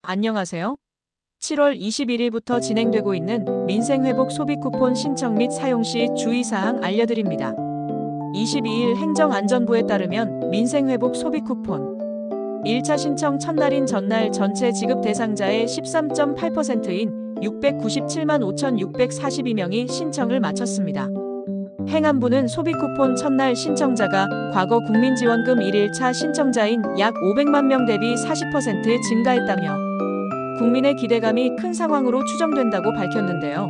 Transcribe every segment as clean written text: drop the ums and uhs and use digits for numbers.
안녕하세요. 7월 21일부터 진행되고 있는 민생회복 소비 쿠폰 신청 및 사용 시 주의사항 알려드립니다. 22일 행정안전부에 따르면 민생회복 소비 쿠폰 1차 신청 첫날인 전날 전체 지급 대상자의 13.8%인 697만 5,642명이 신청을 마쳤습니다. 행안부는 소비쿠폰 첫날 신청자가 과거 국민지원금 1일차 신청자인 약 500만 명 대비 40% 증가했다며 국민의 기대감이 큰 상황으로 추정된다고 밝혔는데요.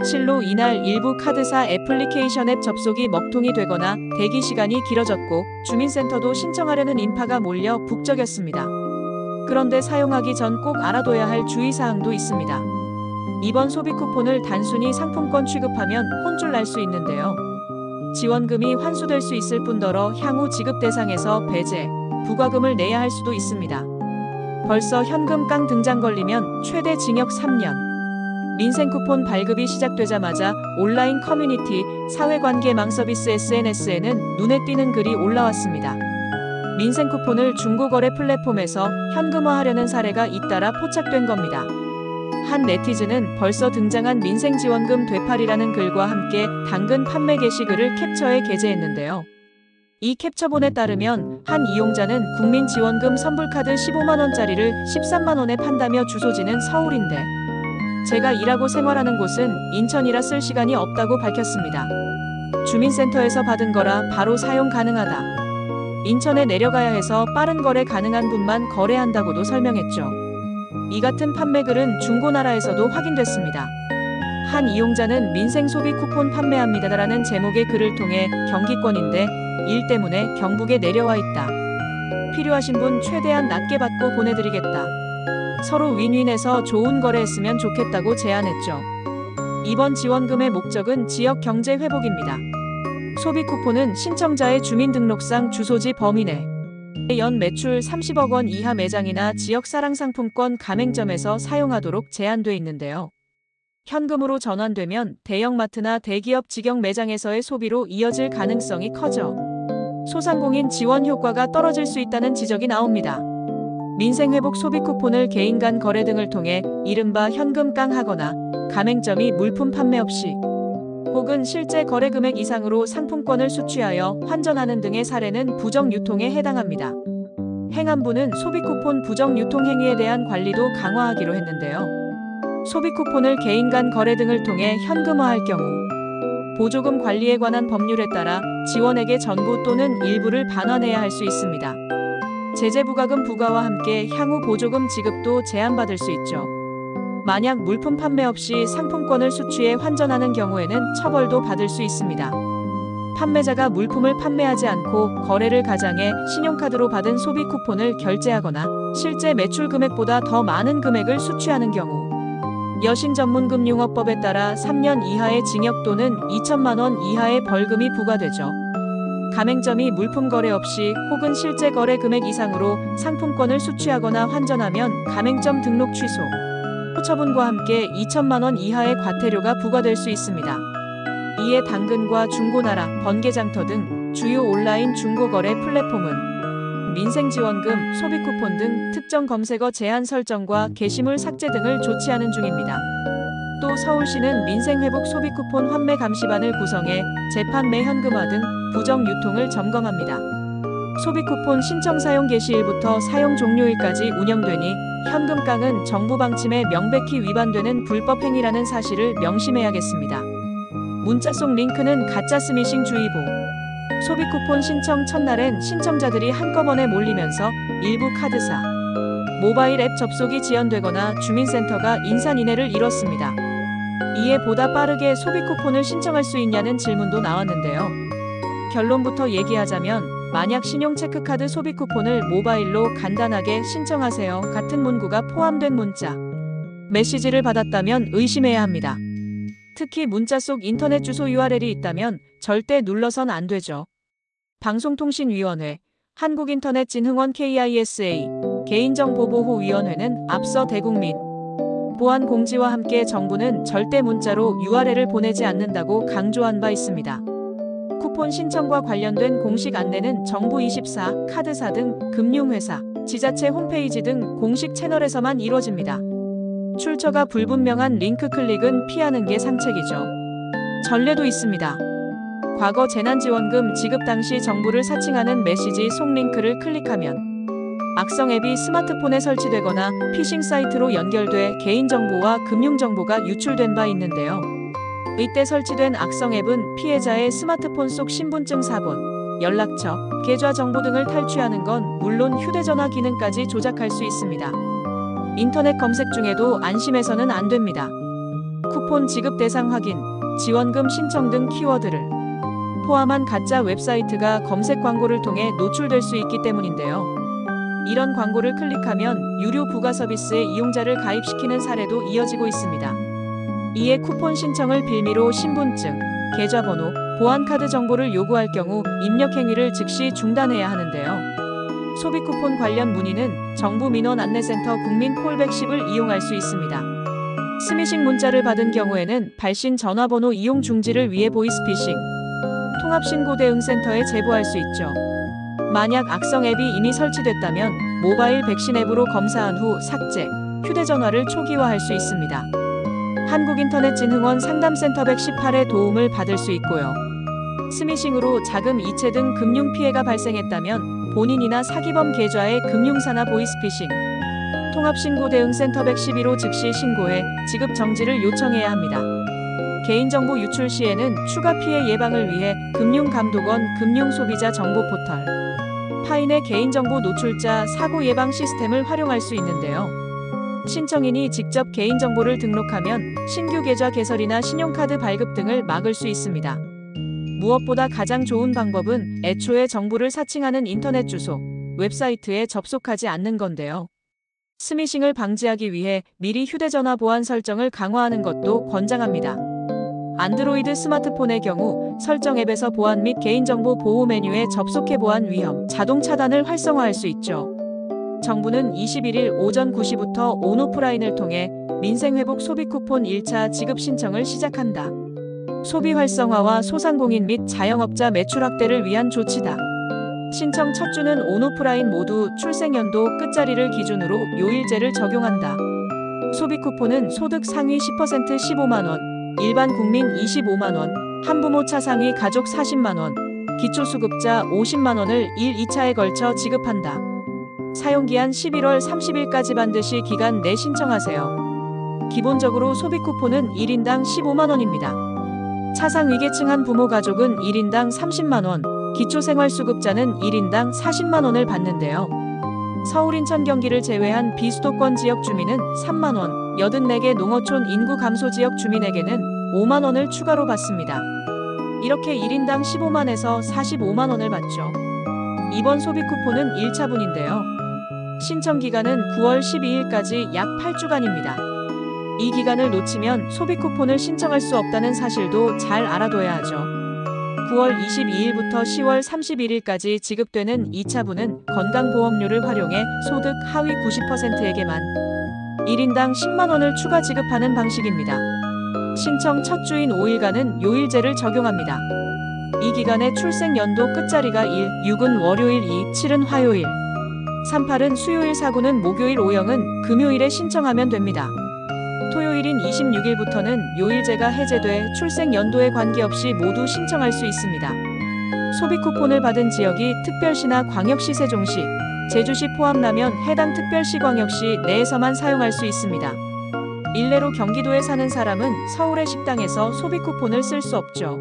실로 이날 일부 카드사 애플리케이션 앱 접속이 먹통이 되거나 대기 시간이 길어졌고 주민센터도 신청하려는 인파가 몰려 북적였습니다. 그런데 사용하기 전 꼭 알아둬야 할 주의사항도 있습니다. 이번 소비쿠폰을 단순히 상품권 취급하면 혼쭐 날 수 있는데요. 지원금이 환수될 수 있을 뿐더러 향후 지급 대상에서 배제, 부과금을 내야 할 수도 있습니다. 벌써 현금 깡 등장 걸리면 최대 징역 3년. 민생쿠폰 발급이 시작되자마자 온라인 커뮤니티, 사회관계망 서비스 SNS에는 눈에 띄는 글이 올라왔습니다. 민생쿠폰을 중고거래 플랫폼에서 현금화하려는 사례가 잇따라 포착된 겁니다. 한 네티즌은 벌써 등장한 민생지원금 되팔이라는 글과 함께 당근 판매 게시글을 캡처해 게재했는데요. 이 캡처본에 따르면 한 이용자는 국민지원금 선불카드 15만원짜리를 13만원에 판다며 주소지는 서울인데 제가 일하고 생활하는 곳은 인천이라 쓸 시간이 없다고 밝혔습니다. 주민센터에서 받은 거라 바로 사용 가능하다. 인천에 내려가야 해서 빠른 거래 가능한 분만 거래한다고도 설명했죠. 이 같은 판매글은 중고나라에서도 확인됐습니다. 한 이용자는 민생 소비 쿠폰 판매합니다라는 제목의 글을 통해 경기권인데 일 때문에 경북에 내려와 있다. 필요하신 분 최대한 낮게 받고 보내드리겠다. 서로 윈윈해서 좋은 거래했으면 좋겠다고 제안했죠. 이번 지원금의 목적은 지역 경제 회복입니다. 소비 쿠폰은 신청자의 주민등록상 주소지 범위 내 연 매출 30억 원 이하 매장이나 지역사랑상품권 가맹점에서 사용하도록 제한돼 있는데요. 현금으로 전환되면 대형마트나 대기업 직영 매장에서의 소비로 이어질 가능성이 커져 소상공인 지원 효과가 떨어질 수 있다는 지적이 나옵니다. 민생회복 소비 쿠폰을 개인 간 거래 등을 통해 이른바 현금 깡하거나 가맹점이 물품 판매 없이 혹은 실제 거래 금액 이상으로 상품권을 수취하여 환전하는 등의 사례는 부정유통에 해당합니다. 행안부는 소비쿠폰 부정유통 행위에 대한 관리도 강화하기로 했는데요. 소비쿠폰을 개인 간 거래 등을 통해 현금화할 경우 보조금 관리에 관한 법률에 따라 지원액의 전부 또는 일부를 반환해야 할 수 있습니다. 제재부과금 부과와 함께 향후 보조금 지급도 제한받을 수 있죠. 만약 물품 판매 없이 상품권을 수취해 환전하는 경우에는 처벌도 받을 수 있습니다. 판매자가 물품을 판매하지 않고 거래를 가장해 신용카드로 받은 소비 쿠폰을 결제하거나 실제 매출 금액보다 더 많은 금액을 수취하는 경우 여신전문금융업법에 따라 3년 이하의 징역 또는 2천만 원 이하의 벌금이 부과되죠. 가맹점이 물품 거래 없이 혹은 실제 거래 금액 이상으로 상품권을 수취하거나 환전하면 가맹점 등록 취소, 처분과 함께 2천만 원 이하의 과태료가 부과될 수 있습니다. 이에 당근과 중고나라, 번개장터 등 주요 온라인 중고거래 플랫폼은 민생지원금, 소비쿠폰 등 특정 검색어 제한 설정과 게시물 삭제 등을 조치하는 중입니다. 또 서울시는 민생회복 소비쿠폰 환매 감시반을 구성해 재판 매 현금화 등 부정유통을 점검합니다. 소비쿠폰 신청 사용 개시일부터 사용 종료일까지 운영되니 현금 깡은 정부 방침에 명백히 위반되는 불법 행위라는 사실을 명심해야겠습니다. 문자 속 링크는 가짜 스미싱 주의보. 소비쿠폰 신청 첫날엔 신청자들이 한꺼번에 몰리면서 일부 카드사, 모바일 앱 접속이 지연되거나 주민센터가 인산인해를 이뤘습니다. 이에 보다 빠르게 소비쿠폰을 신청할 수 있냐는 질문도 나왔는데요. 결론부터 얘기하자면 만약 신용체크카드 소비쿠폰을 모바일로 간단하게 신청하세요 같은 문구가 포함된 문자, 메시지를 받았다면 의심해야 합니다. 특히 문자 속 인터넷 주소 URL이 있다면 절대 눌러선 안 되죠. 방송통신위원회, 한국인터넷진흥원 KISA, 개인정보보호위원회는 앞서 대국민 보안 공지와 함께 정부는 절대 문자로 URL을 보내지 않는다고 강조한 바 있습니다. 쿠폰 신청과 관련된 공식 안내는 정부24, 카드사 등 금융회사, 지자체 홈페이지 등 공식 채널에서만 이루어집니다. 출처가 불분명한 링크 클릭은 피하는 게 상책이죠. 전례도 있습니다. 과거 재난지원금 지급 당시 정부를 사칭하는 메시지 속 링크를 클릭하면 악성 앱이 스마트폰에 설치되거나 피싱 사이트로 연결돼 개인정보와 금융정보가 유출된 바 있는데요. 이때 설치된 악성 앱은 피해자의 스마트폰 속 신분증 사본, 연락처, 계좌 정보 등을 탈취하는 건 물론 휴대전화 기능까지 조작할 수 있습니다. 인터넷 검색 중에도 안심해서는 안 됩니다. 쿠폰 지급 대상 확인, 지원금 신청 등 키워드를 포함한 가짜 웹사이트가 검색 광고를 통해 노출될 수 있기 때문인데요. 이런 광고를 클릭하면 유료 부가 서비스에 이용자를 가입시키는 사례도 이어지고 있습니다. 이에 쿠폰 신청을 빌미로 신분증, 계좌번호, 보안카드 정보를 요구할 경우 입력 행위를 즉시 중단해야 하는데요. 소비쿠폰 관련 문의는 정부민원안내센터 국민콜백 10을 이용할 수 있습니다. 스미싱 문자를 받은 경우에는 발신 전화번호 이용 중지를 위해 보이스피싱, 통합신고대응센터에 제보할 수 있죠. 만약 악성 앱이 이미 설치됐다면 모바일 백신 앱으로 검사한 후 삭제, 휴대전화를 초기화할 수 있습니다. 한국인터넷진흥원 상담센터 118의 도움을 받을 수 있고요. 스미싱으로 자금 이체 등 금융 피해가 발생했다면 본인이나 사기범 계좌의 금융사나 보이스피싱, 통합신고대응센터 112로 즉시 신고해 지급 정지를 요청해야 합니다. 개인정보 유출 시에는 추가 피해 예방을 위해 금융감독원 금융소비자 정보포털 파인의 개인정보 노출자 사고 예방 시스템을 활용할 수 있는데요. 신청인이 직접 개인정보를 등록하면 신규 계좌 개설이나 신용카드 발급 등을 막을 수 있습니다. 무엇보다 가장 좋은 방법은 애초에 정보를 사칭하는 인터넷 주소, 웹사이트에 접속하지 않는 건데요. 스미싱을 방지하기 위해 미리 휴대전화 보안 설정을 강화하는 것도 권장합니다. 안드로이드 스마트폰의 경우 설정 앱에서 보안 및 개인정보 보호 메뉴에 접속해 보안 위험, 자동 차단을 활성화할 수 있죠. 정부는 21일 오전 9시부터 온오프라인을 통해 민생회복 소비쿠폰 1차 지급 신청을 시작한다. 소비 활성화와 소상공인 및 자영업자 매출 확대를 위한 조치다. 신청 첫 주는 온오프라인 모두 출생연도 끝자리를 기준으로 요일제를 적용한다. 소비쿠폰은 소득 상위 10% 15만원, 일반 국민 25만원, 한부모 차상위 가족 40만원, 기초수급자 50만원을 1, 2차에 걸쳐 지급한다. 사용기한 11월 30일까지 반드시 기간 내 신청하세요. 기본적으로 소비쿠폰은 1인당 15만원입니다. 차상 위계층 한 부모 가족은 1인당 30만원, 기초생활수급자는 1인당 40만원을 받는데요. 서울 인천 경기를 제외한 비수도권 지역 주민은 3만원, 84개 농어촌 인구 감소 지역 주민에게는 5만원을 추가로 받습니다. 이렇게 1인당 15만에서 45만원을 받죠. 이번 소비쿠폰은 1차분인데요. 신청 기간은 9월 12일까지 약 8주간입니다. 이 기간을 놓치면 소비쿠폰을 신청할 수 없다는 사실도 잘 알아둬야 하죠. 9월 22일부터 10월 31일까지 지급되는 2차분은 건강보험료를 활용해 소득 하위 90%에게만 1인당 10만원을 추가 지급하는 방식입니다. 신청 첫 주인 5일간은 요일제를 적용합니다. 이 기간에 출생연도 끝자리가 1, 6은 월요일 2, 7은 화요일, 3, 8은 수요일 4구는 목요일 5형은 금요일에 신청하면 됩니다. 토요일인 26일부터는 요일제가 해제돼 출생연도에 관계없이 모두 신청할 수 있습니다. 소비쿠폰을 받은 지역이 특별시나 광역시 세종시, 제주시 포함라면 해당 특별시 광역시 내에서만 사용할 수 있습니다. 일례로 경기도에 사는 사람은 서울의 식당에서 소비쿠폰을 쓸 수 없죠.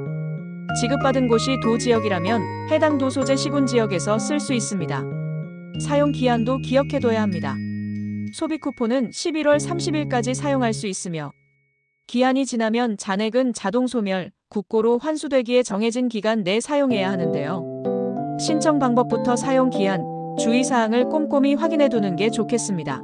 지급받은 곳이 도지역이라면 해당 도 소재 시군 지역에서 쓸 수 있습니다. 사용 기한도 기억해둬야 합니다. 소비쿠폰은 11월 30일까지 사용할 수 있으며 기한이 지나면 잔액은 자동 소멸, 국고로 환수되기에 정해진 기간 내 사용해야 하는데요. 신청 방법부터 사용 기한, 주의사항을 꼼꼼히 확인해두는 게 좋겠습니다.